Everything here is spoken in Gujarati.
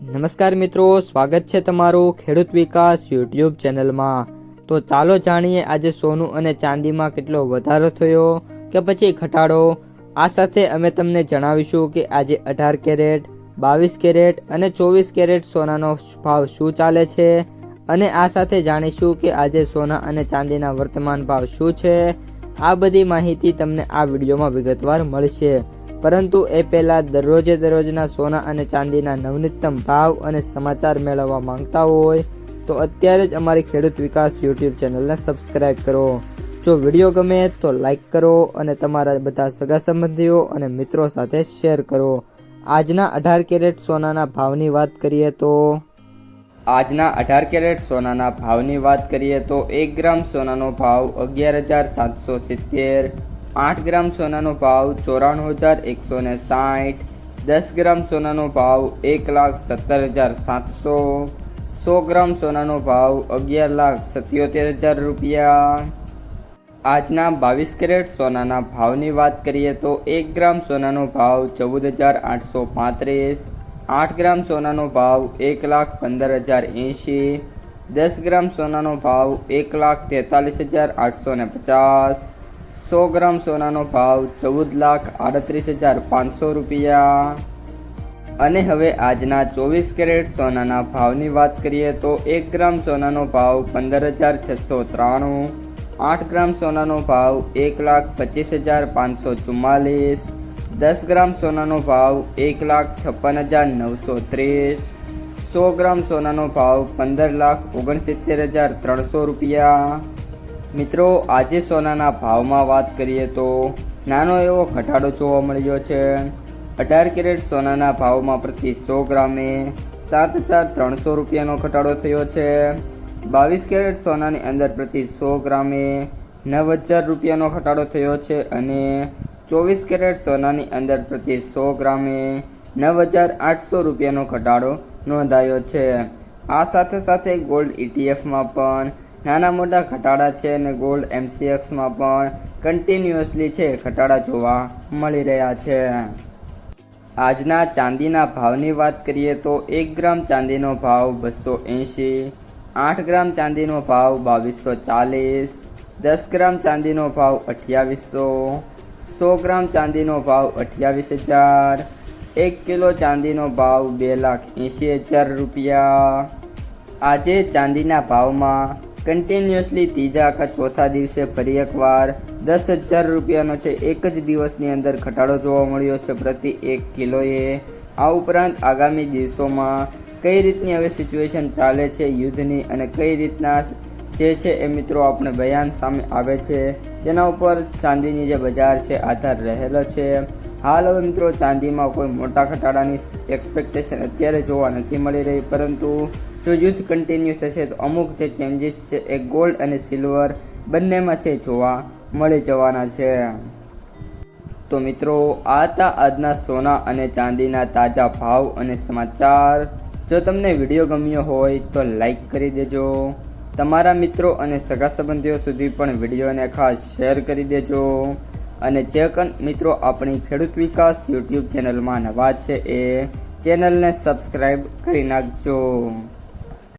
નમસ્કાર મિત્રો, સ્વાગત છે તમારું ખેડૂત વિકાસ યુટ્યુબ ચેનલમાં। તો ચાલો જાણીએ આજે સોનું અને ચાંદીમાં કેટલો વધારો થયો કે પછી ઘટાડો। આ સાથે અમે તમને જણાવીશું કે આજે 18 કેરેટ, 22 કેરેટ અને 24 કેરેટ સોનાનો ભાવ શું ચાલે છે અને આ સાથે જાણીશું કે આજે સોના અને ચાંદીના વર્તમાન ભાવ શું છે। આ બધી માહિતી તમને આ વિડીયોમાં વિગતવાર મળશે, પરંતુ એ પહેલાં દરરોજના સોના અને ચાંદીના નવનીતમ ભાવ અને સમાચાર મેળવવા માંગતા હોય તો અત્યારે જ અમારી ખેડૂત વિકાસ યુટ્યુબ ચેનલને સબસ્ક્રાઈબ કરો। જો વિડીયો ગમે તો લાઈક કરો અને તમારા બધા સગા સંબંધીઓ અને મિત્રો સાથે શેર કરો। આજના 18 કેરેટ સોનાના ભાવની વાત કરીએ તો આજના 18 કેરેટ સોનાના ભાવની વાત કરીએ તો 1 ગ્રામ સોનાનો ભાવ 11,770, 8 ગ્રામ સોનાનો ભાવ 94,160, 10 ગ્રામ સોનાનો ભાવ 1,17,700, 100 ગ્રામ સોનાનો ભાવ 11,77,000 રૂપિયા। આજના 22 કેરેટ સોનાના ભાવની વાત કરીએ તો 1 ગ્રામ સોનાનો ભાવ 14,835, 8 ગ્રામ સોનાનો ભાવ 1,15,080, 10 ગ્રામ સોનાનો ભાવ 1,43,850, 100 ગ્રામ સોનાનો ભાવ 14,38,500 રૂપિયા। અને હવે આજના 24 કેરેટ સોનાના ભાવની વાત કરીએ તો 1 ગ્રામ સોનાનો ભાવ 15,693, 8 ગ્રામ સોનાનો ભાવ 1,25,544, 10 ગ્રામ સોનાનો ભાવ 1,56,930, 100 ગ્રામ સોનાનો ભાવ 15,69,300 રૂપિયા। મિત્રો, આજે સોનાના ભાવમાં વાત કરીએ તો નાનો એવો ઘટાડો જોવા મળ્યો છે। 18 કેરેટ સોનાના ભાવમાં પ્રતિ 100 ગ્રામે 7,300 રૂપિયાનો ઘટાડો થયો છે। 22 કેરેટ સોનાની અંદર પ્રતિ 100 ગ્રામે 9,000 રૂપિયાનો ઘટાડો થયો છે અને 24 કેરેટ સોનાની અંદર પ્રતિ 100 ગ્રામે 9,800 રૂપિયાનો ઘટાડો નોંધાયો છે। આ સાથે સાથે ગોલ્ડ ETFમાં પણ નાના મોટા ઘટાડા છે અને ગોલ્ડ MCXમાં પણ કન્ટિન્યુઅસલી છે ઘટાડા જોવા મળી રહ્યા છે। આજના ચાંદીના ભાવની વાત કરીએ તો 1 ગ્રામ ચાંદીનો ભાવ 280, 8 ગ્રામ ચાંદીનો ભાવ 2,240, 10 ગ્રામ ચાંદીનો ભાવ 2,800, 100 ગ્રામ ચાંદીનો ભાવ 28,000, 1 કિલો ચાંદીનો ભાવ 2,80,000 રૂપિયા। આજે ચાંદીના ભાવમાં કન્ટિન્યુઅસલી ત્રીજા કે ચોથા દિવસે ફરી એકવાર 10,000 રૂપિયાનો છે એક જ દિવસની અંદર ઘટાડો જોવા મળ્યો છે પ્રતિ 1 કિલોએ। આ ઉપરાંત આગામી દિવસોમાં કઈ રીતની હવે સિચ્યુએશન ચાલે છે યુદ્ધની અને કઈ રીતના જે છે એ મિત્રો આપણે બયાન સામે આવે છે તેના ઉપર ચાંદીની જે બજાર છે આધાર રહેલો છે। હાલ હવે મિત્રો ચાંદીમાં કોઈ મોટા ઘટાડાની એક્સપેક્ટેશન અત્યારે જોવા નથી મળી રહી, પરંતુ જો યુદ્ધ કન્ટિન્યુ થશે તો અમુક જે ચેન્જીસ છે એ ગોલ્ડ અને સિલ્વર બંનેમાં છે જોવા મળી જવાના છે। તો મિત્રો, આ હતા આજના સોના અને ચાંદીના તાજા ભાવ અને સમાચાર। જો તમને વિડીયો ગમ્યો હોય તો લાઈક કરી દેજો, તમારા મિત્રો અને સગા સંબંધીઓ સુધી પણ વિડીયોને ખાસ શેર કરી દેજો અને જે મિત્રો આપણી ખેડૂત વિકાસ યુટ્યુબ ચેનલમાં નવા છે એ ચેનલને સબસ્ક્રાઈબ કરી નાખજો।